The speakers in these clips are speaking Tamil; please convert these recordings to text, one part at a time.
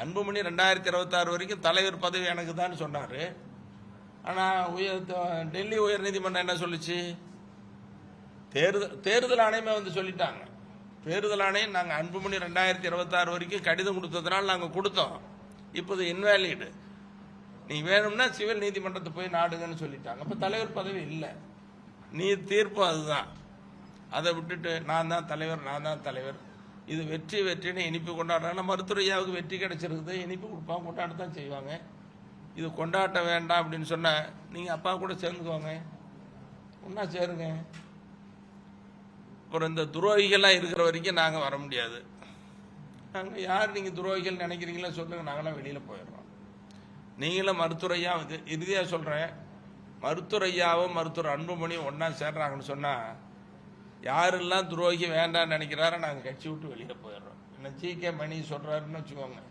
அன்புமணி 2026 வரைக்கும் தலைவர் பதவி எனக்கு தான் சொன்னார். ஆனால் டெல்லி உயர்நீதிமன்றம் என்ன சொல்லிச்சு? தேர்தல் ஆணையமே வந்து சொல்லிட்டாங்க. தேர்தல் ஆணையம் நாங்கள் அன்புமணி 2026 வரைக்கும் கடிதம் கொடுத்ததுனால நாங்கள் கொடுத்தோம், இப்போது இன்வேலிடு, நீ வேணும்னா சிவில் நீதிமன்றத்தை போய் நாடுங்கன்னு சொல்லிட்டாங்க. அப்போ தலைவர் பதவி இல்லை. நீ தீர்ப்பு அதுதான். அதை விட்டுட்டு நான் தான் தலைவர், இது வெற்றின்னு இனிப்பு கொண்டாடுறாங்கன்னா மருத்துவரையாவுக்கு வெற்றி கிடைச்சிருக்குது, இனிப்பு கொடுப்பாங்க, கொண்டாடத்தான் செய்வாங்க. இது கொண்டாட்ட வேண்டாம் அப்படின்னு சொன்ன நீங்கள் அப்பா கூட சேர்ந்துக்கோங்க, ஒன்றா சேருங்க. அப்புறம் இந்த துரோகிகள்லாம் இருக்கிற வரைக்கும் நாங்கள் வர முடியாது. நாங்கள் யார் நீங்கள் துரோகிகள் நினைக்கிறீங்களோ சொல்லுங்கள், நாங்களாம் வெளியில் போயிடுறோம். நீங்களும் மருத்துவரையா இறுதியாக சொல்கிறேன், மருத்துவரையாவும் மருத்துவர் அன்புமணியும் ஒன்றா சேர்றாங்கன்னு சொன்னால் யாரெல்லாம் துரோகி வேண்டாம்னு நினைக்கிறாரோ நாங்கள் கட்சி விட்டு வெளியில் போயிடுறோம். என்ன ஜி.கே. மணி சொல்கிறாருன்னு வச்சுக்கோங்க,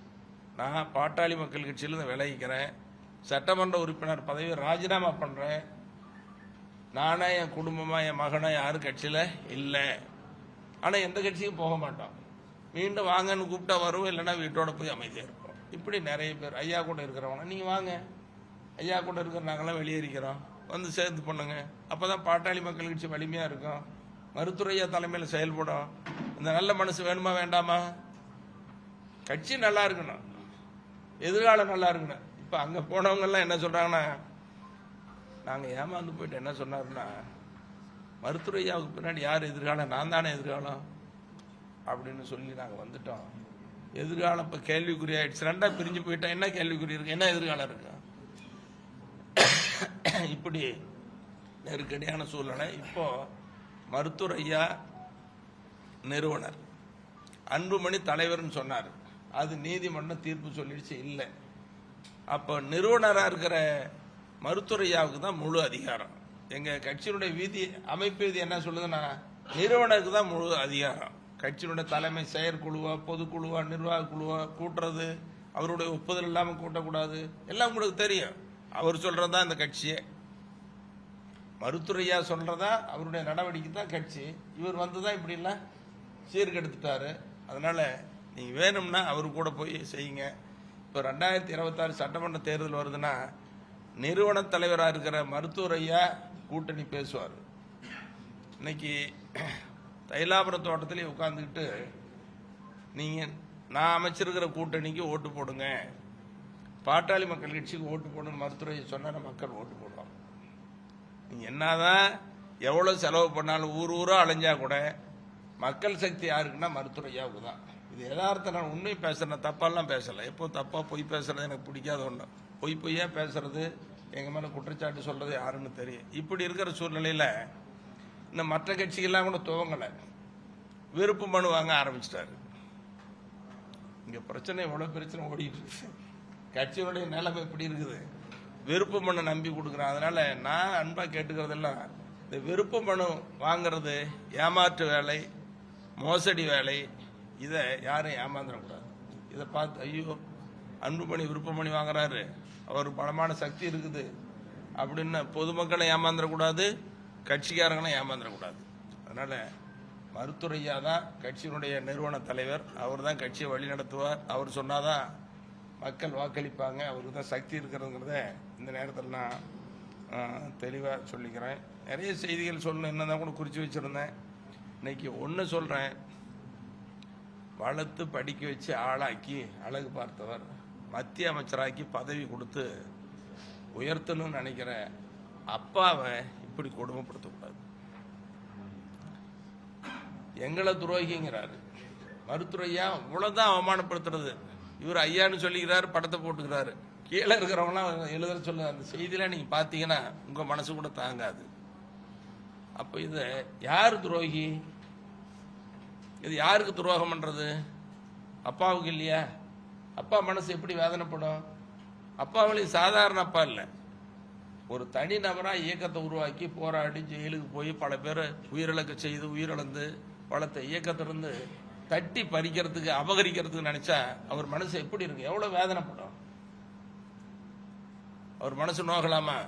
நான் பாட்டாளி மக்கள் கட்சியிலேருந்து விலகிக்கிறேன், சட்டமன்ற உறுப்பினர் பதவியை ராஜினாமா பண்ணுறேன், நானே என் குடும்பமாக என் மகனை யாரும் கட்சியில் இல்லை, ஆனால் எந்த கட்சியும் போக மாட்டோம், மீண்டும் வாங்கன்னு கூப்பிட்டா வருவோம், இல்லைன்னா வீட்டோட போய் அமைதியாக இருப்போம். இப்படி நிறைய பேர் ஐயா கூட இருக்கிறவங்க, நீங்கள் வாங்க, ஐயா கூட இருக்கிற நாங்களாம் வெளியேறிக்கிறோம், வந்து சேர்த்து பண்ணுங்க. அப்போ தான் பாட்டாளி மக்கள் கட்சி வலிமையாக இருக்கும், மருத்துவரையா தலைமையில் செயல்படும். இந்த நல்ல மனசு வேணுமா வேண்டாமா? கட்சி நல்லா இருக்கணும், எதிர்காலம் நல்லா இருக்கணும். இப்போ அங்கே போனவங்கெல்லாம் என்ன சொல்கிறாங்கன்னா, நாங்கள் ஏமாந்து போயிட்டு என்ன சொன்னாருன்னா, மருத்துவரையாவுக்கு பின்னாடி யார் எதிர்காலம், நான் தானே எதிர்காலம் அப்படின்னு சொல்லி நாங்கள் வந்துட்டோம். எதிர்காலம் இப்போ கேள்விக்குறி ஆயிடுச்சு, ரெண்டாக பிரிஞ்சு போயிட்டோம். என்ன கேள்விக்குறி இருக்கு, என்ன எதிர்காலம் இருக்கு? இப்படி நெருக்கடியான சூழ்நிலை. இப்போ மருத்துவர் ஐயா நிறுவனர், அன்புமணி தலைவர்னு சொன்னார், அது நீதிமன்றம் தீர்ப்பு சொல்லிடுச்சு இல்லை. அப்போ நிறுவனராக இருக்கிற மருத்துவர் ஐயாவுக்கு தான் முழு அதிகாரம். எங்கள் கட்சியினுடைய அமைப்பு விதி என்ன சொல்லுதுன்னா, நிறுவனருக்கு தான் முழு அதிகாரம். கட்சியினுடைய தலைமை செயற்குழுவா பொதுக்குழுவா நிர்வாக குழுவா கூட்டுறது, அவருடைய ஒப்புதல் இல்லாமல் கூட்டக்கூடாது, எல்லாம் உங்களுக்கு தெரியும். அவர் சொல்றது தான் இந்த கட்சியே, மருத்துவரையா சொல்றதா அவருடைய நடவடிக்கை தான் கட்சி. இவர் வந்து தான் இப்படி எல்லாம் சீர்கெடுத்துட்டாரு. அதனால நீங்க வேணும்னா அவரு கூட போய் செய்யுங்க. இப்போ 2026 சட்டமன்ற தேர்தல் வருதுன்னா நிறுவன தலைவராக இருக்கிற மருத்துவரையா கூட்டணி பேசுவார். இன்னைக்கு தைலாபுரம் தோட்டத்திலே உட்கார்ந்துக்கிட்டு நீங்கள் நான் அமைச்சிருக்கிற கூட்டணிக்கு ஓட்டு போடுங்க, பாட்டாளி மக்கள் கட்சிக்கு ஓட்டு போடணும் மருத்துவரையா சொன்னால் மக்கள் ஓட்டு போடுவாங்க. நீங்கள் என்னதான் எவ்வளோ செலவு பண்ணாலும் ஊரா அலைஞ்சா கூட மக்கள் சக்தி யாருக்குன்னா மருத்துவரையாவுக்கு தான். இது யதார்த்தம், நான் உண்மை பேசுகிறேன், தப்பாலாம் பேசலை. எப்போ தப்பாக பொய் பேசுறது எனக்கு பிடிக்காத ஒன்று. பொய்யா பேசுறது, எங்கள் மேலே குற்றச்சாட்டு சொல்றது யாருன்னு தெரியும். இப்படி இருக்கிற சூழ்நிலையில் இந்த மற்ற கட்சிகள்லாம் கூட துவங்கலை, விருப்பு மனு வாங்க ஆரம்பிச்சிட்டாரு. இங்கே பிரச்சனை எவ்வளோ பிரச்சனை ஓடிட்டு இருக்கு, கட்சியினுடைய நிலைமை எப்படி இருக்குது, விருப்ப மனு நம்பி கொடுக்குறான். அதனால நான் அன்பா கேட்டுக்கிறதெல்லாம், இந்த விருப்ப மனு வாங்கிறது ஏமாற்று வேலை, மோசடி வேலை, இதை யாரும் ஏமாந்துடக்கூடாது. இதை பார்த்து ஐயோ அன்புமணி விருப்ப மணி வாங்குறாரு, அவர் பலமான சக்தி இருக்குது அப்படின்னு பொதுமக்களை ஏமாந்துடக்கூடாது, கட்சிக்காரங்களும் ஏமாந்துடக்கூடாது. அதனால மருத்துவரையா தான் கட்சியினுடைய நிறுவன தலைவர், அவர் தான் கட்சியை வழி நடத்துவார். அவர் சொன்னாதான் மக்கள் வாக்களிப்பாங்க, அவருக்கு தான் சக்தி இருக்கிறதுங்கிறத இந்த நேரத்தில் நான் தெளிவாக சொல்லிக்கிறேன். நிறைய செய்திகள் சொல்லணும், என்னதான் கூட குறித்து வச்சுருந்தேன். இன்னைக்கு ஒன்று சொல்கிறேன், வளர்த்து படிக்க வச்சு ஆளாக்கி அழகு பார்த்தவர், மத்திய அமைச்சராக்கி பதவி கொடுத்து உயர்த்தணும்னு நினைக்கிற அப்பாவை இப்படி கொடுமைப்படுத்தக்கூடாது. எங்களை துரோகிங்கிறாரு மருத்துவரையா, இவ்வளோதான் அவமானப்படுத்துறது. இவர் ஐயான்னு சொல்லிக்கிறாரு, படத்தை போட்டுக்கிறாரு, கீழே இருக்கிறவங்களாம் எழுதுற சொல்ல அந்த செய்தியெல்லாம் நீங்கள் பார்த்தீங்கன்னா உங்கள் மனசு கூட தாங்காது. அப்போ இது யார் துரோகி, இது யாருக்கு துரோகம் பண்ணுறது? அப்பாவுக்கு இல்லையா? அப்பா மனசு எப்படி வேதனைப்படும்? அப்பாவிலையும் சாதாரண அப்பா இல்லை, ஒரு தனி நபராக இயக்கத்தை உருவாக்கி போராடி ஜெயிலுக்கு போய் பல பேரை உயிரிழக்க செய்து உயிரிழந்து பலத்தை இயக்கத்திலிருந்து தட்டி பறிக்கிறதுக்கு அபகரிக்கிறதுக்கு நினைச்சா அவர் மனசு எப்படி இருக்கு, எவ்வளவு வேதனைப்படும்? அவர் மனசு நோகலாமா?